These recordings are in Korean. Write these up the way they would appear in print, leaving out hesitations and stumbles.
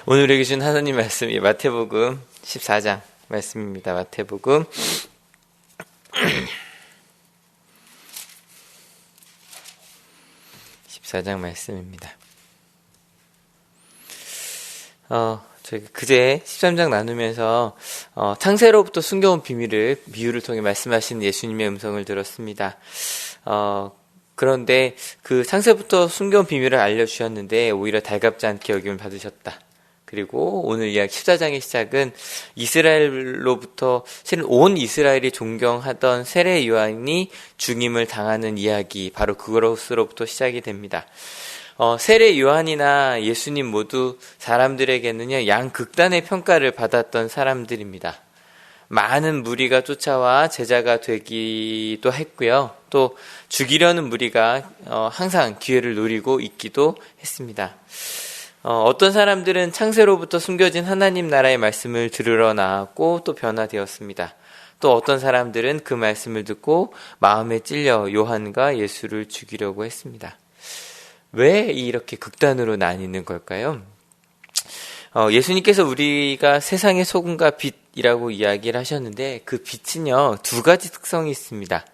오늘 우리에게 준 하나님 말씀이 마태복음 14장 말씀입니다. 마태복음 14장 말씀입니다. 저희 그제 13장 나누면서 창세로부터 숨겨온 비유를 통해 말씀하신 예수님의 음성을 들었습니다. 그런데 그 창세부터 숨겨온 비밀을 알려주셨는데 오히려 달갑지 않게 여김을 받으셨다. 그리고 오늘 이야기 14장의 시작은 이스라엘로부터 실은 온 이스라엘이 존경하던 세례 요한이 죽임을 당하는 이야기, 바로 그것으로부터 시작이 됩니다. 세례 요한이나 예수님 모두 사람들에게는요 양극단의 평가를 받았던 사람들입니다. 많은 무리가 쫓아와 제자가 되기도 했고요. 또 죽이려는 무리가 항상 기회를 노리고 있기도 했습니다. 어떤 사람들은 창세로부터 숨겨진 하나님 나라의 말씀을 들으러 나왔고 또 변화되었습니다. 또 어떤 사람들은 그 말씀을 듣고 마음에 찔려 요한과 예수를 죽이려고 했습니다. 왜 이렇게 극단으로 나뉘는 걸까요? 예수님께서 우리가 세상의 소금과 빛이라고 이야기를 하셨는데 그 빛은요 두 가지 특성이 있습니다.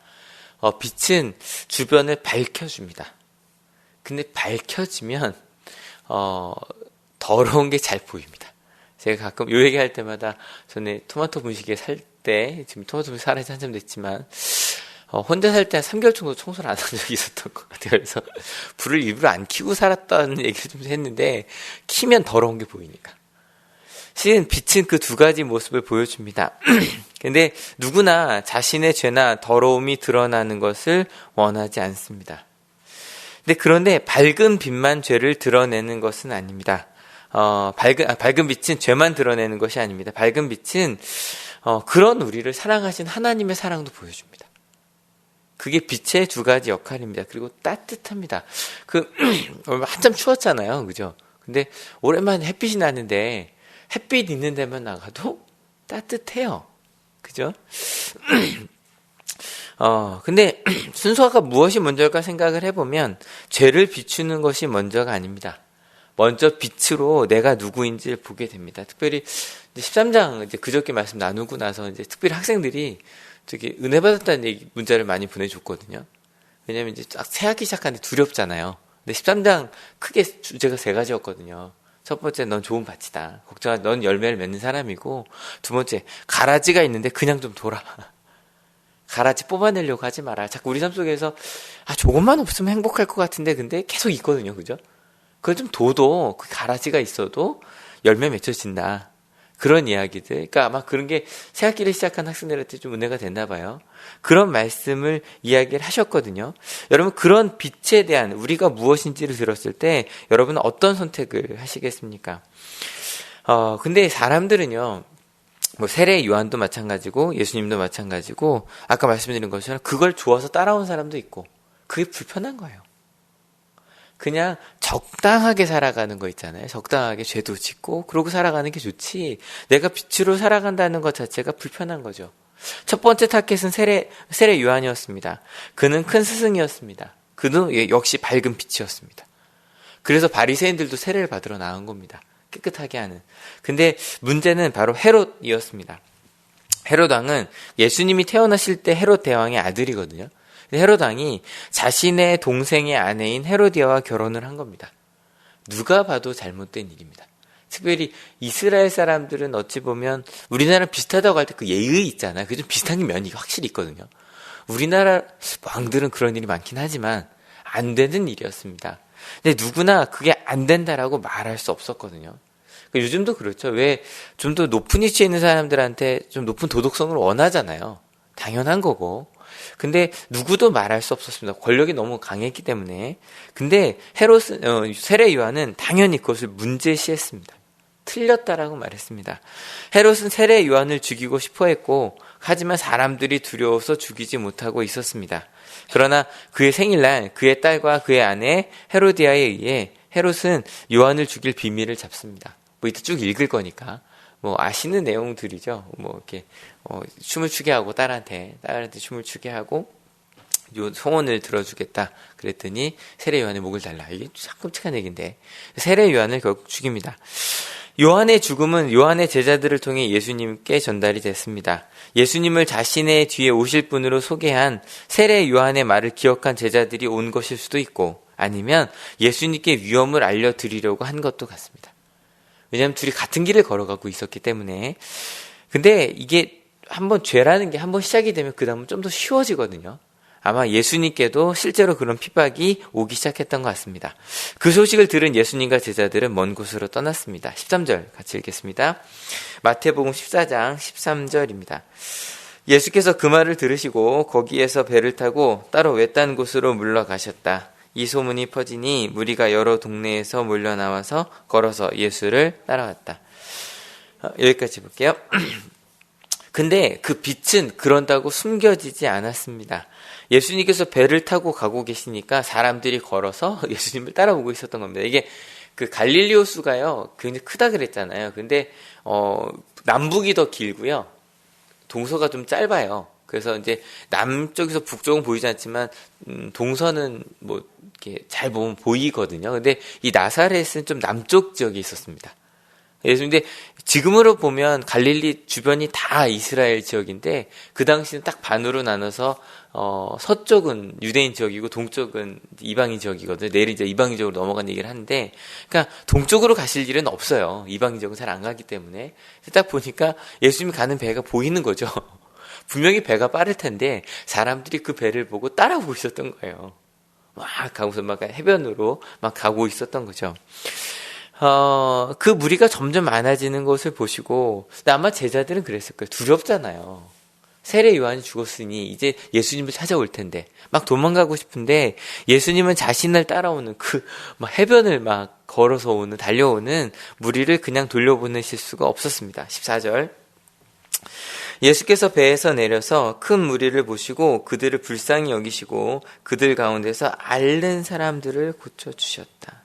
빛은 주변을 밝혀줍니다. 근데 밝혀지면 더러운 게 잘 보입니다. 제가 가끔 요 얘기할 때마다 전에 토마토 분식에 살 때, 지금 토마토 분식 살아서 한참 됐지만 혼자 살 때 한 3개월 정도 청소를 안 한 적이 있었던 것 같아요. 그래서 불을 일부러 안 켜고 살았다는 얘기를 좀 했는데 키면 더러운 게 보이니까. 실은 빛은 그 두 가지 모습을 보여줍니다. 근데 누구나 자신의 죄나 더러움이 드러나는 것을 원하지 않습니다. 그런데 밝은 빛만 죄를 드러내는 것은 아닙니다. 밝은 빛은 죄만 드러내는 것이 아닙니다. 밝은 빛은 그런 우리를 사랑하신 하나님의 사랑도 보여줍니다. 그게 빛의 두 가지 역할입니다. 그리고 따뜻합니다. 한참 추웠잖아요. 그죠? 근데 오랜만에 햇빛이 나는데 햇빛 있는 데만 나가도 따뜻해요. 그죠? 근데 순서가 무엇이 먼저일까 생각을 해보면 죄를 비추는 것이 먼저가 아닙니다. 먼저 빛으로 내가 누구인지를 보게 됩니다. 특별히 이제 13장 이제 그저께 말씀 나누고 나서 이제 특별히 학생들이 되게 은혜 받았다는 문자를 많이 보내줬거든요. 왜냐면 이제 딱 새학기 시작하는데 두렵잖아요. 근데 13장 크게 주제가 세 가지였거든요. 첫 번째, 넌 좋은 밭이다. 걱정하지, 넌 열매를 맺는 사람이고, 두 번째, 가라지가 있는데 그냥 좀 둬라. 가라지 뽑아내려고 하지 마라. 자꾸 우리 삶 속에서 조금만 없으면 행복할 것 같은데 근데 계속 있거든요. 그죠? 그걸 좀 둬도 그 가라지가 있어도 열매 맺혀진다. 그런 이야기들. 그러니까 아마 그런 게 새학기를 시작한 학생들한테 좀 은혜가 됐나 봐요. 그런 말씀을 이야기를 하셨거든요. 여러분 그런 빛에 대한 우리가 무엇인지를 들었을 때 여러분은 어떤 선택을 하시겠습니까? 근데 사람들은요. 세례 요한도 마찬가지고 예수님도 마찬가지고 아까 말씀드린 것처럼 그걸 좋아서 따라온 사람도 있고 그게 불편한 거예요. 그냥 적당하게 살아가는 거 있잖아요. 적당하게 죄도 짓고 그러고 살아가는 게 좋지 내가 빛으로 살아간다는 것 자체가 불편한 거죠. 첫 번째 타겟은 세례 요한이었습니다. 그는 큰 스승이었습니다. 그는 역시 밝은 빛이었습니다. 그래서 바리새인들도 세례를 받으러 나온 겁니다. 깨끗하게 하는. 근데 문제는 바로 헤롯이었습니다. 헤롯 왕은 예수님이 태어나실 때 헤롯 대왕의 아들이거든요. 헤롯 왕이 자신의 동생의 아내인 헤로디아와 결혼을 한 겁니다. 누가 봐도 잘못된 일입니다. 특별히 이스라엘 사람들은 어찌 보면 우리나라랑 비슷하다고 할 때 그 예의 있잖아요. 그 좀 비슷한 면이 확실히 있거든요. 우리나라 왕들은 그런 일이 많긴 하지만 안 되는 일이었습니다. 근데 누구나 그게 안 된다라고 말할 수 없었거든요. 요즘도 그렇죠. 왜 좀 더 높은 위치에 있는 사람들한테 좀 높은 도덕성을 원하잖아요. 당연한 거고. 근데 누구도 말할 수 없었습니다. 권력이 너무 강했기 때문에. 근데 세례 요한은 당연히 그것을 문제시했습니다. 틀렸다라고 말했습니다. 헤롯은 세례 요한을 죽이고 싶어 했고 하지만 사람들이 두려워서 죽이지 못하고 있었습니다. 그러나 그의 생일날 그의 딸과 그의 아내 헤로디아에 의해 헤롯은 요한을 죽일 비밀을 잡습니다. 이따 쭉 읽을 거니까 아시는 내용들이죠. 이렇게 춤을 추게 하고 딸한테 춤을 추게 하고 요 소원을 들어주겠다 그랬더니 세례 요한의 목을 달라. 이게 참 끔찍한 얘기인데 세례 요한을 결국 죽입니다. 요한의 죽음은 요한의 제자들을 통해 예수님께 전달이 됐습니다. 예수님을 자신의 뒤에 오실 분으로 소개한 세례 요한의 말을 기억한 제자들이 온 것일 수도 있고, 아니면 예수님께 위험을 알려드리려고 한 것도 같습니다. 왜냐하면 둘이 같은 길을 걸어가고 있었기 때문에. 근데 이게 한번 죄라는 게 한번 시작이 되면 그 다음은 좀 더 쉬워지거든요. 아마 예수님께도 실제로 그런 핍박이 오기 시작했던 것 같습니다. 그 소식을 들은 예수님과 제자들은 먼 곳으로 떠났습니다. 13절 같이 읽겠습니다. 마태복음 14장 13절입니다. 예수께서 그 말을 들으시고 거기에서 배를 타고 따로 외딴 곳으로 물러가셨다. 이 소문이 퍼지니 무리가 여러 동네에서 몰려 나와서 걸어서 예수를 따라왔다. 여기까지 볼게요. 근데 그 빛은 그런다고 숨겨지지 않았습니다. 예수님께서 배를 타고 가고 계시니까 사람들이 걸어서 예수님을 따라오고 있었던 겁니다. 이게 그 갈릴리 호수가요, 굉장히 크다 그랬잖아요. 근데 남북이 더 길고요, 동서가 좀 짧아요. 그래서 이제 남쪽에서 북쪽은 보이지 않지만 동서는 뭐 이렇게 잘 보면 보이거든요. 근데 이 나사렛은 좀 남쪽 지역에 있었습니다. 근데 지금으로 보면 갈릴리 주변이 다 이스라엘 지역인데, 그 당시는 딱 반으로 나눠서 서쪽은 유대인 지역이고 동쪽은 이방인 지역이거든요. 내일 이제 이방인 지역으로 넘어간 얘기를 하는데, 그러니까 동쪽으로 가실 일은 없어요. 이방인 지역은 잘 안 가기 때문에. 딱 보니까 예수님이 가는 배가 보이는 거죠. 분명히 배가 빠를 텐데 사람들이 그 배를 보고 따라오고 있었던 거예요. 막 가고서 막 해변으로 막 가고 있었던 거죠. 그 무리가 점점 많아지는 것을 보시고, 아마 제자들은 그랬을 거예요. 두렵잖아요. 세례 요한이 죽었으니 이제 예수님을 찾아올 텐데 막 도망가고 싶은데, 예수님은 자신을 따라오는 막 해변을 막 걸어서 오는, 달려오는 무리를 그냥 돌려보내실 수가 없었습니다. 14절. 예수께서 배에서 내려서 큰 무리를 보시고 그들을 불쌍히 여기시고 그들 가운데서 앓는 사람들을 고쳐주셨다.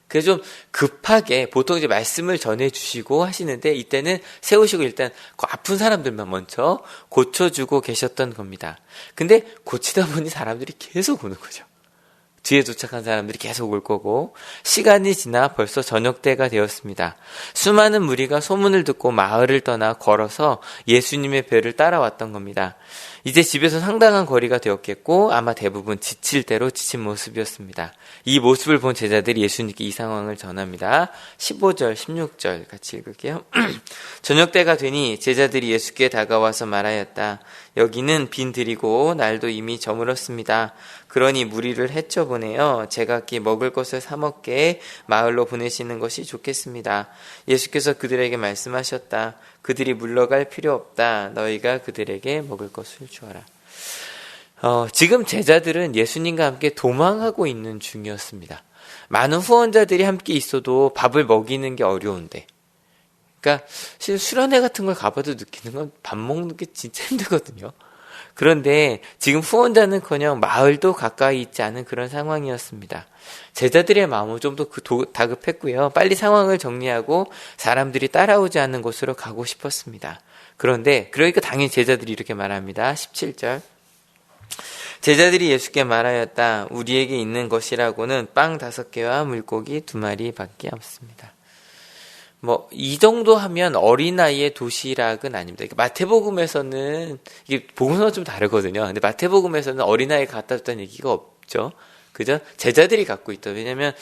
그래서 좀 급하게 보통 이제 말씀을 전해주시고 하시는데, 이때는 세우시고 일단 그 아픈 사람들만 먼저 고쳐주고 계셨던 겁니다. 근데 고치다 보니 사람들이 계속 오는 거죠. 뒤에 도착한 사람들이 계속 올 거고, 시간이 지나 벌써 저녁 때가 되었습니다. 수많은 무리가 소문을 듣고 마을을 떠나 걸어서 예수님의 배를 따라왔던 겁니다. 이제 집에서 상당한 거리가 되었겠고 아마 대부분 지칠 대로 지친 모습이었습니다. 이 모습을 본 제자들이 예수님께 이 상황을 전합니다. 15절, 16절 같이 읽을게요. 저녁 때가 되니 제자들이 예수께 다가와서 말하였다. 여기는 빈들이고 날도 이미 저물었습니다. 그러니 무리를 헤쳐보내어 제각기 먹을 것을 사 먹게 마을로 보내시는 것이 좋겠습니다. 예수께서 그들에게 말씀하셨다. 그들이 물러갈 필요 없다. 너희가 그들에게 먹을 것을 주어라. 지금 제자들은 예수님과 함께 도망하고 있는 중이었습니다. 많은 후원자들이 함께 있어도 밥을 먹이는 게 어려운데, 그러니까 실은 수련회 같은 걸 가봐도 느끼는 건 밥 먹는 게 진짜 힘들거든요. 그런데 지금 후원자는커녕 마을도 가까이 있지 않은 그런 상황이었습니다. 제자들의 마음은 좀 더 다급했고요. 빨리 상황을 정리하고 사람들이 따라오지 않는 곳으로 가고 싶었습니다. 그런데 그러니까 당연히 제자들이 이렇게 말합니다. 17절. 제자들이 예수께 말하였다. 우리에게 있는 것이라고는 빵 5개와 물고기 2마리밖에 없습니다. 이 정도 하면 어린아이의 도시락은 아닙니다. 마태복음에서는, 이게 복음서가 좀 다르거든요. 근데 마태복음에서는 어린아이가 갖다 줬다는 얘기가 없죠. 그죠? 제자들이 갖고 있다. 왜냐면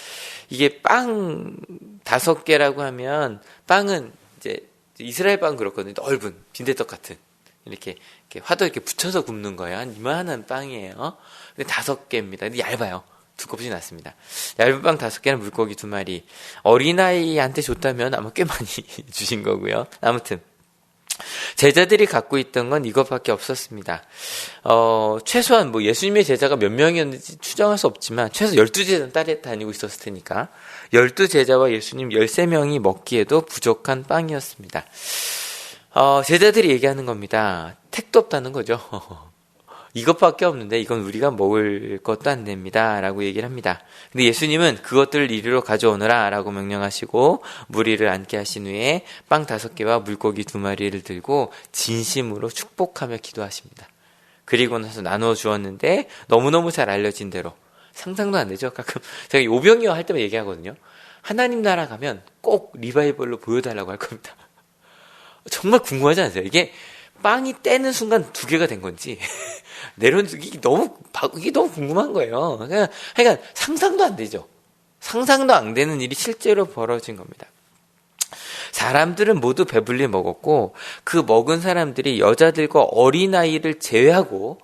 이게 빵 5개라고 하면, 빵은 이제 이스라엘 빵은 그렇거든요. 넓은 빈대떡 같은. 이렇게 화도 이렇게 붙여서 굽는 거예요. 한 이만한 빵이에요. 근데 5개입니다. 근데 얇아요. 두껍지 않습니다. 얇은 빵 5개랑 물고기 2마리. 어린아이한테 줬다면 아마 꽤 많이 주신 거고요. 아무튼 제자들이 갖고 있던 건 이것밖에 없었습니다. 최소한 예수님의 제자가 몇 명이었는지 추정할 수 없지만 최소 12제자는 따라 다니고 있었을 테니까 12제자와 예수님 13명이 먹기에도 부족한 빵이었습니다. 제자들이 얘기하는 겁니다. 택도 없다는 거죠. 이것밖에 없는데 이건 우리가 먹을 것도 안 됩니다. 라고 얘기를 합니다. 근데 예수님은 그것들을 이리로 가져오너라 라고 명령하시고 무리를 앉게 하신 후에 빵 5개와 물고기 2마리를 들고 진심으로 축복하며 기도하십니다. 그리고 나서 나누어 주었는데 너무너무 잘 알려진 대로, 상상도 안 되죠? 가끔 제가 오병이어 할 때만 얘기하거든요. 하나님 나라 가면 꼭 리바이벌로 보여달라고 할 겁니다. 정말 궁금하지 않으세요? 이게 빵이 떼는 순간 2개가 된 건지 이게 너무 궁금한 거예요. 그러니까 상상도 안 되죠. 상상도 안 되는 일이 실제로 벌어진 겁니다. 사람들은 모두 배불리 먹었고 그 먹은 사람들이 여자들과 어린아이를 제외하고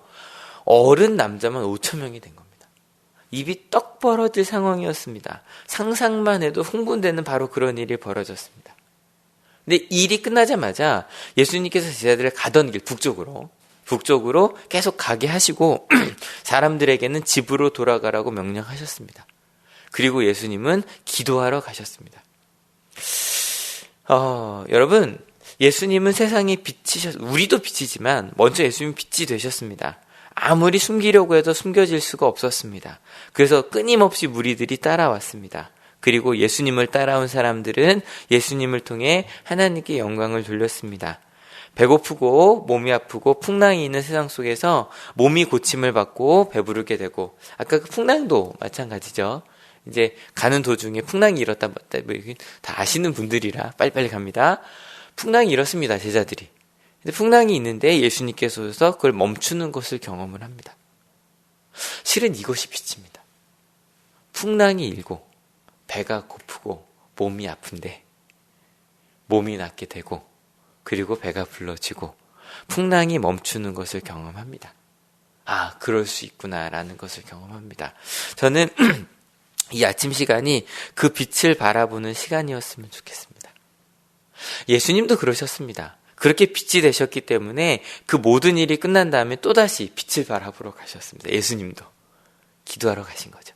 어른 남자만 5,000명이 된 겁니다. 입이 떡 벌어질 상황이었습니다. 상상만 해도 흥분되는 바로 그런 일이 벌어졌습니다. 근데 일이 끝나자마자 예수님께서 제자들을 가던 길 북쪽으로 계속 가게 하시고 사람들에게는 집으로 돌아가라고 명령하셨습니다. 그리고 예수님은 기도하러 가셨습니다. 여러분, 예수님은 세상의 우리도 빛이지만 먼저 예수님은 빛이 되셨습니다. 아무리 숨기려고 해도 숨겨질 수가 없었습니다. 그래서 끊임없이 무리들이 따라왔습니다. 그리고 예수님을 따라온 사람들은 예수님을 통해 하나님께 영광을 돌렸습니다. 배고프고 몸이 아프고 풍랑이 있는 세상 속에서 몸이 고침을 받고 배부르게 되고, 아까 그 풍랑도 마찬가지죠. 이제 가는 도중에 풍랑이 일었다 다 아시는 분들이라 빨리빨리 갑니다. 풍랑이 일었습니다, 제자들이. 근데 풍랑이 있는데 예수님께서 그걸 멈추는 것을 경험을 합니다. 실은 이것이 빛입니다. 풍랑이 일고 배가 고프고 몸이 아픈데 몸이 낫게 되고 그리고 배가 불러지고 풍랑이 멈추는 것을 경험합니다. 아, 그럴 수 있구나라는 것을 경험합니다. 저는 이 아침 시간이 그 빛을 바라보는 시간이었으면 좋겠습니다. 예수님도 그러셨습니다. 그렇게 빛이 되셨기 때문에 그 모든 일이 끝난 다음에 또다시 빛을 바라보러 가셨습니다. 예수님도 기도하러 가신 거죠.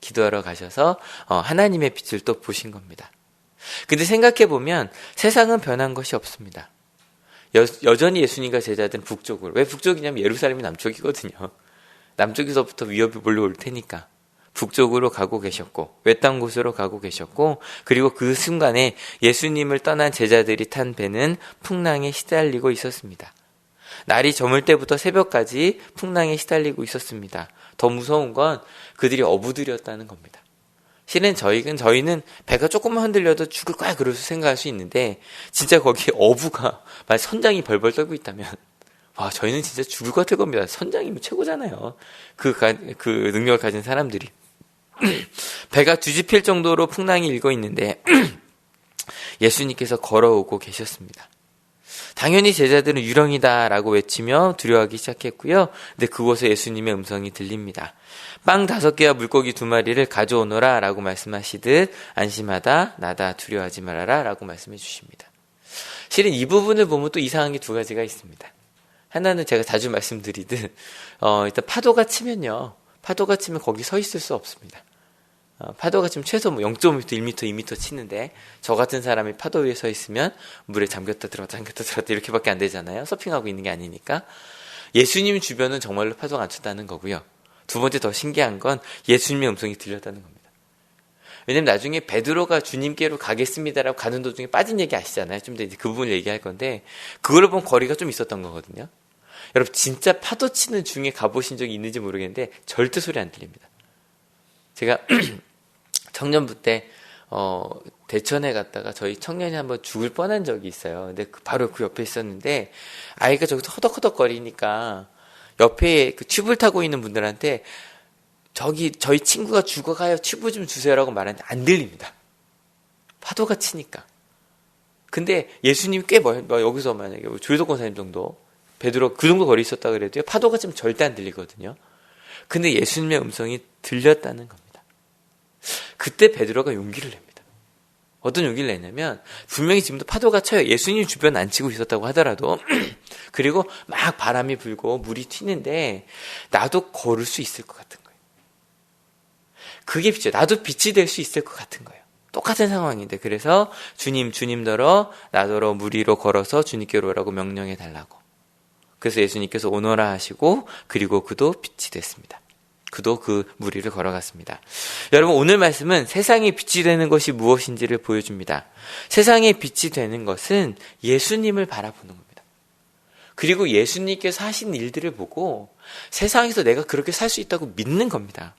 기도하러 가셔서 하나님의 빛을 또 보신 겁니다. 근데 생각해보면 세상은 변한 것이 없습니다. 여전히 예수님과 제자들은 북쪽으로. 왜 북쪽이냐면 예루살렘이 남쪽이거든요. 남쪽에서부터 위협이 몰려올 테니까 북쪽으로 가고 계셨고 외딴 곳으로 가고 계셨고, 그리고 그 순간에 예수님을 떠난 제자들이 탄 배는 풍랑에 시달리고 있었습니다. 날이 저물 때부터 새벽까지 풍랑에 시달리고 있었습니다. 더 무서운 건 그들이 어부들이었다는 겁니다. 실은 저희는 배가 조금만 흔들려도 죽을 거야 그럴 수 생각할 수 있는데, 진짜 거기에 어부가 만약 선장이 벌벌 떨고 있다면 와, 저희는 진짜 죽을 것 같을 겁니다. 선장이면 최고잖아요. 그 능력을 가진 사람들이. 배가 뒤집힐 정도로 풍랑이 일고 있는데 예수님께서 걸어오고 계셨습니다. 당연히 제자들은 유령이다라고 외치며 두려워하기 시작했고요. 근데 그곳에 예수님의 음성이 들립니다. 빵 5개와 물고기 2마리를 가져오너라 라고 말씀하시듯 안심하다, 나다, 두려워하지 말아라 라고 말씀해 주십니다. 실은 이 부분을 보면 또 이상한 게 2가지가 있습니다. 하나는 제가 자주 말씀드리듯 일단 파도가 치면 거기 서 있을 수 없습니다. 파도가 지금 최소 0.5m, 1m, 2m 치는데 저 같은 사람이 파도 위에 서 있으면 물에 잠겼다 들어갔다 이렇게밖에 안 되잖아요. 서핑하고 있는 게 아니니까. 예수님 주변은 정말로 파도가 안 쳤다는 거고요. 2번째 더 신기한 건 예수님의 음성이 들렸다는 겁니다. 왜냐면 나중에 베드로가 주님께로 가겠습니다라고 가는 도중에 빠진 얘기 아시잖아요. 좀 더 이제 그 부분을 얘기할 건데, 그걸로 보면 거리가 좀 있었던 거거든요. 여러분, 진짜 파도 치는 중에 가보신 적이 있는지 모르겠는데 절대 소리 안 들립니다. 제가 청년부 때 대천에 갔다가 저희 청년이 한번 죽을 뻔한 적이 있어요. 근데 바로 그 옆에 있었는데 아이가 저기서 허덕허덕 거리니까 옆에 그 튜브를 타고 있는 분들한테 저희 친구가 죽어가요, 튜브 좀 주세요라고 말하는데 안 들립니다. 파도가 치니까. 근데 예수님이 꽤 여기서 만약에 조혜도 권사님 정도, 베드로 그 정도 거리 있었다 그래도요, 파도가 지금 절대 안 들리거든요. 근데 예수님의 음성이 들렸다는 겁니다. 그때 베드로가 용기를 냅니다. 어떤 용기를 내냐면, 분명히 지금도 파도가 쳐요. 예수님 주변 안 치고 있었다고 하더라도. 그리고 막 바람이 불고 물이 튀는데 나도 걸을 수 있을 것 같은 거예요. 그게 빛이에요. 나도 빛이 될 수 있을 것 같은 거예요. 똑같은 상황인데, 그래서 주님더러 나더러 물 위로 걸어서 주님께로 오라고 명령해 달라고. 그래서 예수님께서 오너라 하시고, 그리고 그도 빛이 됐습니다. 그도 그 물 위를 걸어갔습니다. 여러분, 오늘 말씀은 세상에 빛이 되는 것이 무엇인지를 보여줍니다. 세상에 빛이 되는 것은 예수님을 바라보는 겁니다. 그리고 예수님께서 하신 일들을 보고 세상에서 내가 그렇게 살 수 있다고 믿는 겁니다.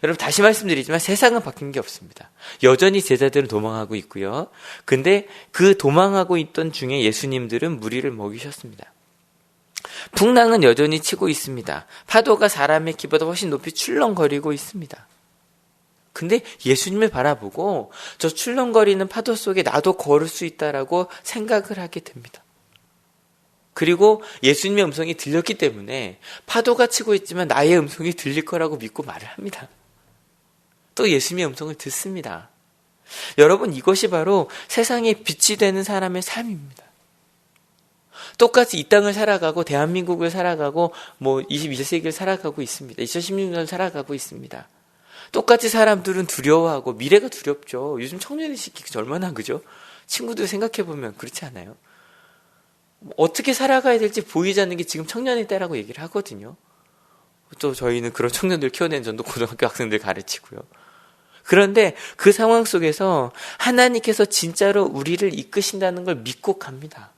여러분 다시 말씀드리지만 세상은 바뀐 게 없습니다. 여전히 제자들은 도망하고 있고요. 근데 그 도망하고 있던 중에 예수님들은 무리를 먹이셨습니다. 풍랑은 여전히 치고 있습니다. 파도가 사람의 키보다 훨씬 높이 출렁거리고 있습니다. 근데 예수님을 바라보고 저 출렁거리는 파도 속에 나도 걸을 수 있다라고 생각을 하게 됩니다. 그리고 예수님의 음성이 들렸기 때문에 파도가 치고 있지만 나의 음성이 들릴 거라고 믿고 말을 합니다. 또 예수님의 음성을 듣습니다. 여러분, 이것이 바로 세상에 빛이 되는 사람의 삶입니다. 똑같이 이 땅을 살아가고 대한민국을 살아가고 21세기를 살아가고 있습니다. 2016년을 살아가고 있습니다. 똑같이 사람들은 두려워하고 미래가 두렵죠. 요즘 청년의 시기가 얼마나 그죠? 친구들 생각해보면 그렇지 않아요? 어떻게 살아가야 될지 보이지 않는 게 지금 청년의 때라고 얘기를 하거든요. 또 저희는 그런 청년들 키워내는 전도 고등학교 학생들 가르치고요. 그런데 그 상황 속에서 하나님께서 진짜로 우리를 이끄신다는 걸 믿고 갑니다.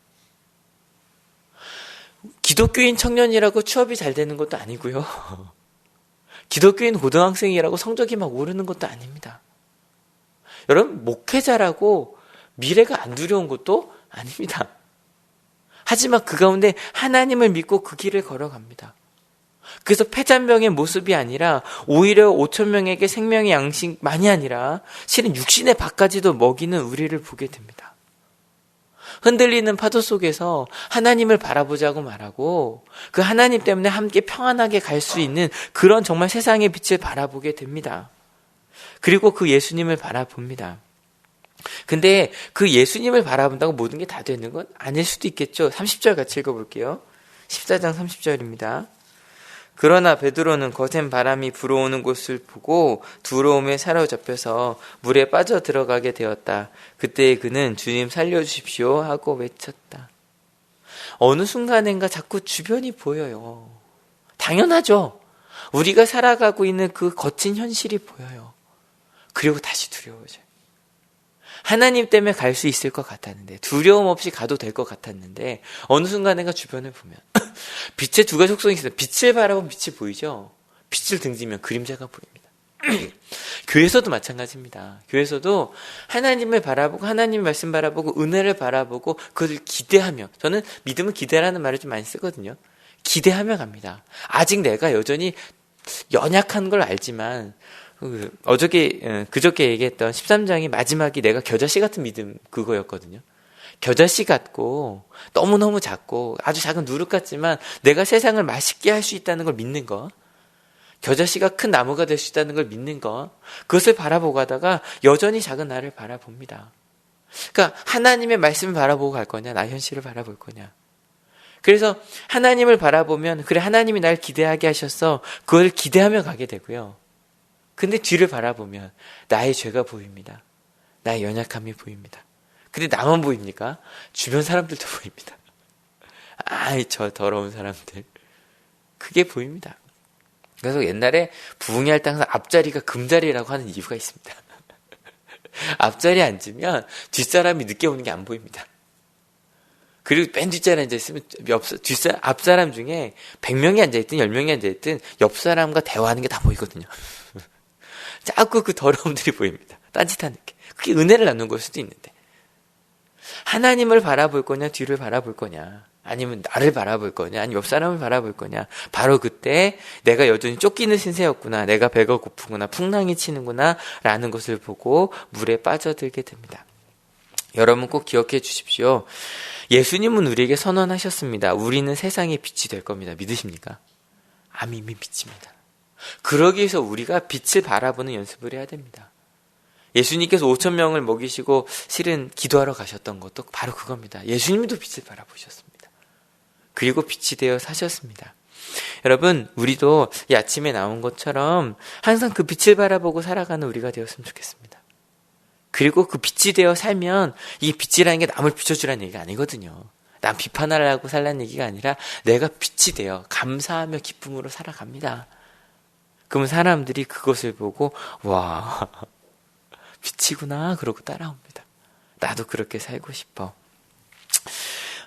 기독교인 청년이라고 취업이 잘 되는 것도 아니고요. 기독교인 고등학생이라고 성적이 막 오르는 것도 아닙니다. 여러분, 목회자라고 미래가 안 두려운 것도 아닙니다. 하지만 그 가운데 하나님을 믿고 그 길을 걸어갑니다. 그래서 패잔병의 모습이 아니라 오히려 5천 명에게 생명의 양식만이 아니라 실은 육신의 밥까지도 먹이는 우리를 보게 됩니다. 흔들리는 파도 속에서 하나님을 바라보자고 말하고 그 하나님 때문에 함께 평안하게 갈 수 있는 그런 정말 세상의 빛을 바라보게 됩니다. 그리고 그 예수님을 바라봅니다. 근데 그 예수님을 바라본다고 모든 게 다 되는 건 아닐 수도 있겠죠. 30절 같이 읽어볼게요. 14장 30절입니다. 그러나 베드로는 거센 바람이 불어오는 곳을 보고 두려움에 사로잡혀서 물에 빠져 들어가게 되었다. 그때 그는 주님 살려주십시오 하고 외쳤다. 어느 순간인가 자꾸 주변이 보여요. 당연하죠. 우리가 살아가고 있는 그 거친 현실이 보여요. 그리고 다시 두려워져요. 하나님 때문에 갈 수 있을 것 같았는데, 두려움 없이 가도 될 것 같았는데 어느 순간인가 주변을 보면 빛의 두 가지 속성이 있어요. 빛을 바라보면 빛이 보이죠. 빛을 등지면 그림자가 보입니다. 교회에서도 마찬가지입니다. 교회에서도 하나님을 바라보고 하나님의 말씀 바라보고 은혜를 바라보고 그것을 기대하며, 저는 믿음은 기대라는 말을 좀 많이 쓰거든요. 기대하며 갑니다. 아직 내가 여전히 연약한 걸 알지만 그저께 얘기했던 13장의 마지막이 내가 겨자씨 같은 믿음 그거였거든요. 겨자씨 같고 너무너무 작고 아주 작은 누룩 같지만 내가 세상을 맛있게 할 수 있다는 걸 믿는 거, 겨자씨가 큰 나무가 될 수 있다는 걸 믿는 거, 그것을 바라보고 가다가 여전히 작은 나를 바라봅니다. 그러니까 하나님의 말씀을 바라보고 갈 거냐, 나 현실을 바라볼 거냐. 그래서 하나님을 바라보면 그래, 하나님이 날 기대하게 하셔서 그걸 기대하며 가게 되고요. 근데 뒤를 바라보면 나의 죄가 보입니다. 나의 연약함이 보입니다. 근데 나만 보입니까? 주변 사람들도 보입니다. 아이, 저 더러운 사람들. 그게 보입니다. 그래서 옛날에 부흥회 할 때 항상 앞자리가 금자리라고 하는 이유가 있습니다. 앞자리에 앉으면 뒷사람이 늦게 오는 게 안 보입니다. 그리고 맨 뒷자리에 앉아있으면 앞사람 중에 100명이 앉아있든 10명이 앉아있든 옆사람과 대화하는 게 다 보이거든요. 자꾸 그 더러움들이 보입니다. 딴짓하는 게. 그게 은혜를 나누는 걸 수도 있는데. 하나님을 바라볼 거냐, 뒤를 바라볼 거냐, 아니면 나를 바라볼 거냐, 아니면 옆 사람을 바라볼 거냐. 바로 그때 내가 여전히 쫓기는 신세였구나, 내가 배가 고프구나, 풍랑이 치는구나 라는 것을 보고 물에 빠져들게 됩니다. 여러분 꼭 기억해 주십시오. 예수님은 우리에게 선언하셨습니다. 우리는 세상의 빛이 될 겁니다. 믿으십니까? 아멘, 믿습니다. 그러기 위해서 우리가 빛을 바라보는 연습을 해야 됩니다. 예수님께서 5천 명을 먹이시고 실은 기도하러 가셨던 것도 바로 그겁니다. 예수님도 빛을 바라보셨습니다. 그리고 빛이 되어 사셨습니다. 여러분, 우리도 이 아침에 나온 것처럼 항상 그 빛을 바라보고 살아가는 우리가 되었으면 좋겠습니다. 그리고 그 빛이 되어 살면, 이 빛이라는 게 남을 비춰주라는 얘기가 아니거든요. 남 비판하려고 살라는 얘기가 아니라 내가 빛이 되어 감사하며 기쁨으로 살아갑니다. 그러면 사람들이 그것을 보고 와, 빛이구나 그러고 따라옵니다. 나도 그렇게 살고 싶어.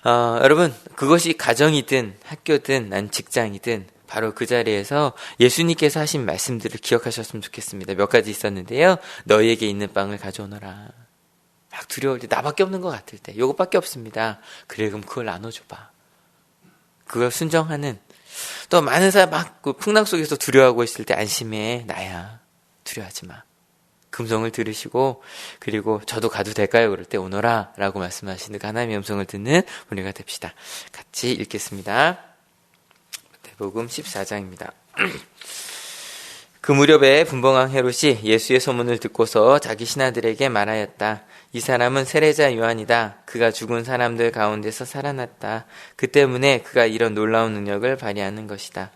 여러분, 그것이 가정이든 학교든 난 직장이든 바로 그 자리에서 예수님께서 하신 말씀들을 기억하셨으면 좋겠습니다. 몇 가지 있었는데요. 너희에게 있는 빵을 가져오너라. 막 두려울 때, 나밖에 없는 것 같을 때, 요것밖에 없습니다. 그래, 그럼 그걸 나눠줘봐. 그걸 순정하는, 또 많은 사람 막 그 풍랑 속에서 두려워하고 있을 때 안심해. 나야. 두려워하지 마. 금성을 들으시고, 그리고 저도 가도 될까요? 그럴 때 오너라 라고 말씀하시는 그 하나님의 음성을 듣는 우리가 됩시다. 같이 읽겠습니다. 마태복음 14장입니다. 그 무렵에 분봉왕 헤롯이 예수의 소문을 듣고서 자기 신하들에게 말하였다. 이 사람은 세례자 요한이다. 그가 죽은 사람들 가운데서 살아났다. 그 때문에 그가 이런 놀라운 능력을 발휘하는 것이다.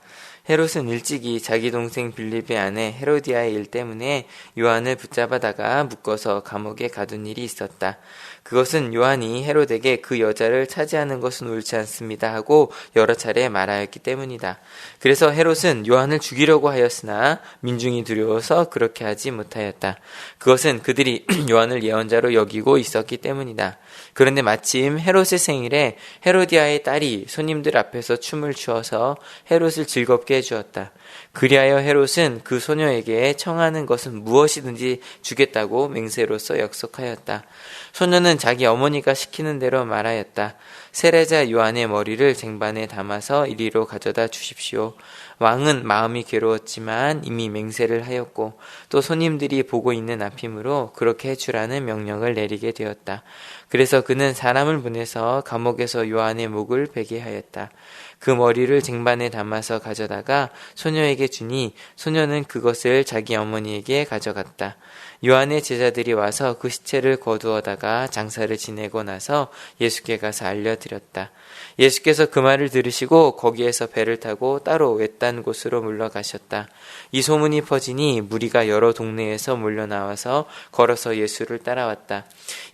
헤롯은 일찍이 자기 동생 빌립의 아내 헤로디아의 일 때문에 요한을 붙잡아다가 묶어서 감옥에 가둔 일이 있었다. 그것은 요한이 헤롯에게 그 여자를 차지하는 것은 옳지 않습니다 하고 여러 차례 말하였기 때문이다. 그래서 헤롯은 요한을 죽이려고 하였으나 민중이 두려워서 그렇게 하지 못하였다. 그것은 그들이 요한을 예언자로 여기고 있었기 때문이다. 그런데 마침 헤롯의 생일에 헤로디아의 딸이 손님들 앞에서 춤을 추어서 헤롯을 즐겁게 해주었다. 그리하여 헤롯은 그 소녀에게 청하는 것은 무엇이든지 주겠다고 맹세로서 약속하였다. 소녀는 자기 어머니가 시키는 대로 말하였다. 세례자 요한의 머리를 쟁반에 담아서 이리로 가져다 주십시오. 왕은 마음이 괴로웠지만 이미 맹세를 하였고 또 손님들이 보고 있는 앞이므로 그렇게 해주라는 명령을 내리게 되었다. 그래서 그는 사람을 보내서 감옥에서 요한의 목을 베게 하였다. 그 머리를 쟁반에 담아서 가져다가 소녀에게 주니 소녀는 그것을 자기 어머니에게 가져갔다. 요한의 제자들이 와서 그 시체를 거두어다가 장사를 지내고 나서 예수께 가서 알려드렸다. 예수께서 그 말을 들으시고 거기에서 배를 타고 따로 외딴 곳으로 물러가셨다. 이 소문이 퍼지니 무리가 여러 동네에서 몰려나와서 걸어서 예수를 따라왔다.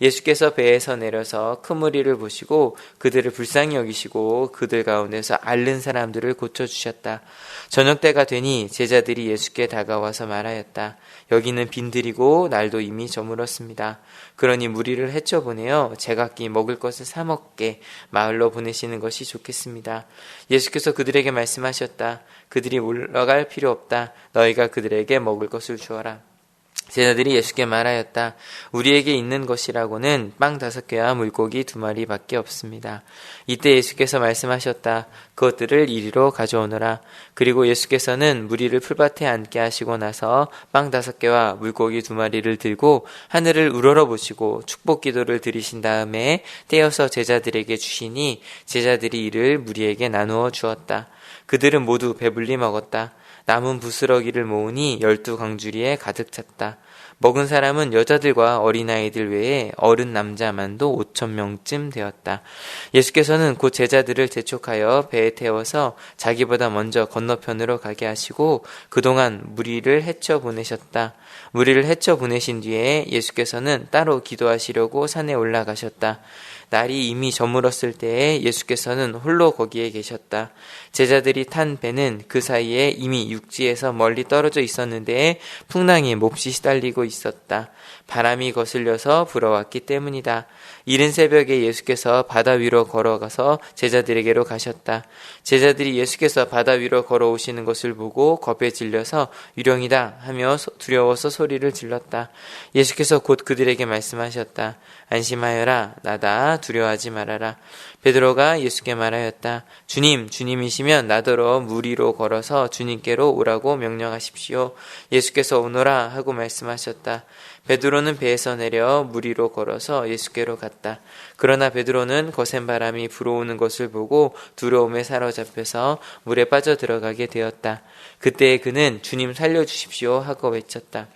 예수께서 배에서 내려서 큰 무리를 보시고 그들을 불쌍히 여기시고 그들 가운데서 앓는 사람들을 고쳐주셨다. 저녁때가 되니 제자들이 예수께 다가와서 말하였다. 여기는 빈들이고 날도 이미 저물었습니다. 그러니 무리를 헤쳐보내어 제각기 먹을 것을 사 먹게 마을로 보내시는 것이 좋겠습니다. 예수께서 그들에게 말씀하셨다. 그들이 올라갈 필요 없다. 너희가 그들에게 먹을 것을 주어라. 제자들이 예수께 말하였다. 우리에게 있는 것이라고는 빵 5개와 물고기 2마리밖에 없습니다. 이때 예수께서 말씀하셨다. 그것들을 이리로 가져오너라. 그리고 예수께서는 무리를 풀밭에 앉게 하시고 나서 빵 5개와 물고기 2마리를 들고 하늘을 우러러 보시고 축복 기도를 드리신 다음에 떼어서 제자들에게 주시니 제자들이 이를 무리에게 나누어 주었다. 그들은 모두 배불리 먹었다. 남은 부스러기를 모으니 12광주리에 가득 찼다. 먹은 사람은 여자들과 어린아이들 외에 어른 남자만도 5,000명쯤 되었다. 예수께서는 곧 제자들을 재촉하여 배에 태워서 자기보다 먼저 건너편으로 가게 하시고 그동안 무리를 헤쳐 보내셨다. 무리를 헤쳐 보내신 뒤에 예수께서는 따로 기도하시려고 산에 올라가셨다. 날이 이미 저물었을 때에 예수께서는 홀로 거기에 계셨다. 제자들이 탄 배는 그 사이에 이미 육지에서 멀리 떨어져 있었는데 풍랑이 몹시 시달리고 있었다. 바람이 거슬려서 불어왔기 때문이다. 이른 새벽에 예수께서 바다 위로 걸어가서 제자들에게로 가셨다. 제자들이 예수께서 바다 위로 걸어오시는 것을 보고 겁에 질려서 유령이다 하며 두려워서 소리를 질렀다. 예수께서 곧 그들에게 말씀하셨다. 안심하여라. 나다. 두려워하지 말아라. 베드로가 예수께 말하였다. 주님, 주님이시면 나더러 물 위로 걸어서 주님께로 오라고 명령하십시오. 예수께서 오너라 하고 말씀하셨다. 베드로는 배에서 내려 물 위로 걸어서 예수께로 갔다. 그러나 베드로는 거센 바람이 불어오는 것을 보고 두려움에 사로잡혀서 물에 빠져 들어가게 되었다. 그때 그는 주님 살려주십시오 하고 외쳤다.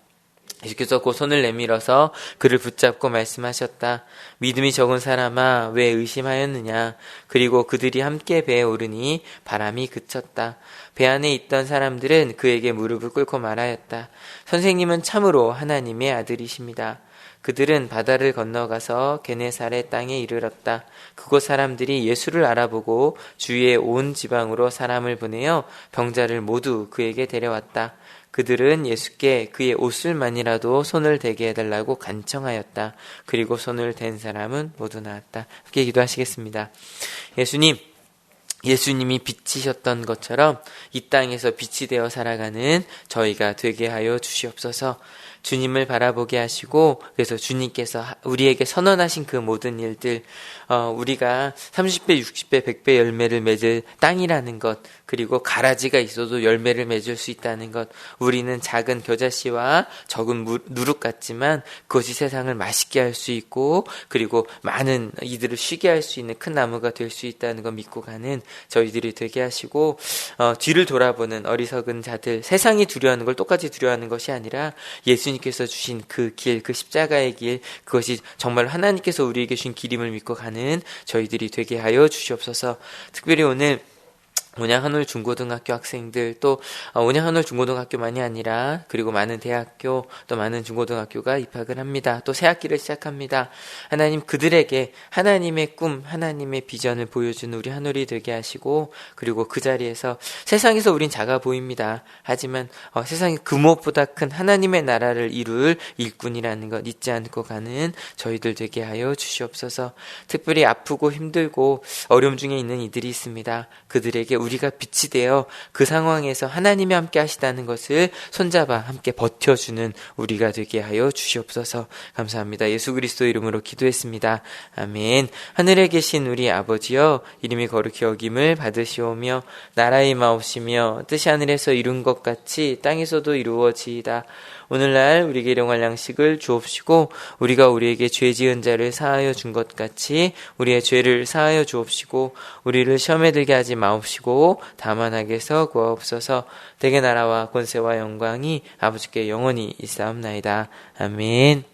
예수께서 곧 손을 내밀어서 그를 붙잡고 말씀하셨다. 믿음이 적은 사람아, 왜 의심하였느냐? 그리고 그들이 함께 배에 오르니 바람이 그쳤다. 배 안에 있던 사람들은 그에게 무릎을 꿇고 말하였다. 선생님은 참으로 하나님의 아들이십니다. 그들은 바다를 건너가서 게네사렛 땅에 이르렀다. 그곳 사람들이 예수를 알아보고 주위의 온 지방으로 사람을 보내어 병자를 모두 그에게 데려왔다. 그들은 예수께 그의 옷을만이라도 손을 대게 해달라고 간청하였다. 그리고 손을 댄 사람은 모두 나았다. 함께 기도하시겠습니다. 예수님, 예수님이 빛이셨던 것처럼 이 땅에서 빛이 되어 살아가는 저희가 되게 하여 주시옵소서. 주님을 바라보게 하시고, 그래서 주님께서 우리에게 선언하신 그 모든 일들, 우리가 30배, 60배, 100배 열매를 맺을 땅이라는 것, 그리고 가라지가 있어도 열매를 맺을 수 있다는 것, 우리는 작은 겨자씨와 적은 누룩 같지만 그것이 세상을 맛있게 할 수 있고, 그리고 많은 이들을 쉬게 할 수 있는 큰 나무가 될 수 있다는 걸 믿고 가는 저희들이 되게 하시고, 뒤를 돌아보는 어리석은 자들, 세상이 두려워하는 걸 똑같이 두려워하는 것이 아니라 예수님께서 주신 그 길, 그 십자가의 길, 그것이 정말 하나님께서 우리에게 주신 길임을 믿고 가는 저희들이 되게 하여 주시옵소서. 특별히 오늘 온양한올 중고등학교 학생들, 또 온양한올 중고등학교만이 아니라 그리고 많은 대학교, 또 많은 중고등학교가 입학을 합니다. 또 새 학기를 시작합니다. 하나님, 그들에게 하나님의 꿈, 하나님의 비전을 보여주는 우리 한올이 되게 하시고, 그리고 그 자리에서 세상에서 우린 작아 보입니다. 하지만 세상에 그 무엇보다 큰 하나님의 나라를 이룰 일꾼이라는 것 잊지 않고 가는 저희들 되게 하여 주시옵소서. 특별히 아프고 힘들고 어려움 중에 있는 이들이 있습니다. 그들에게 우리가 빛이 되어 그 상황에서 하나님이 함께 하시다는 것을 손잡아 함께 버텨주는 우리가 되게 하여 주시옵소서. 감사합니다. 예수 그리스도 이름으로 기도했습니다. 아멘. 하늘에 계신 우리 아버지여, 이름이 거룩히 여김을 받으시오며 나라의 마옵시며 뜻이 하늘에서 이룬 것 같이 땅에서도 이루어지이다. 오늘날 우리에게 일용할 양식을 주옵시고, 우리가 우리에게 죄 지은 자를 사하여 준 것 같이 우리의 죄를 사하여 주옵시고, 우리를 시험에 들게 하지 마옵시고 다만 악에서 구하옵소서. 대개 나라와 권세와 영광이 아버지께 영원히 있사옵나이다. 아멘.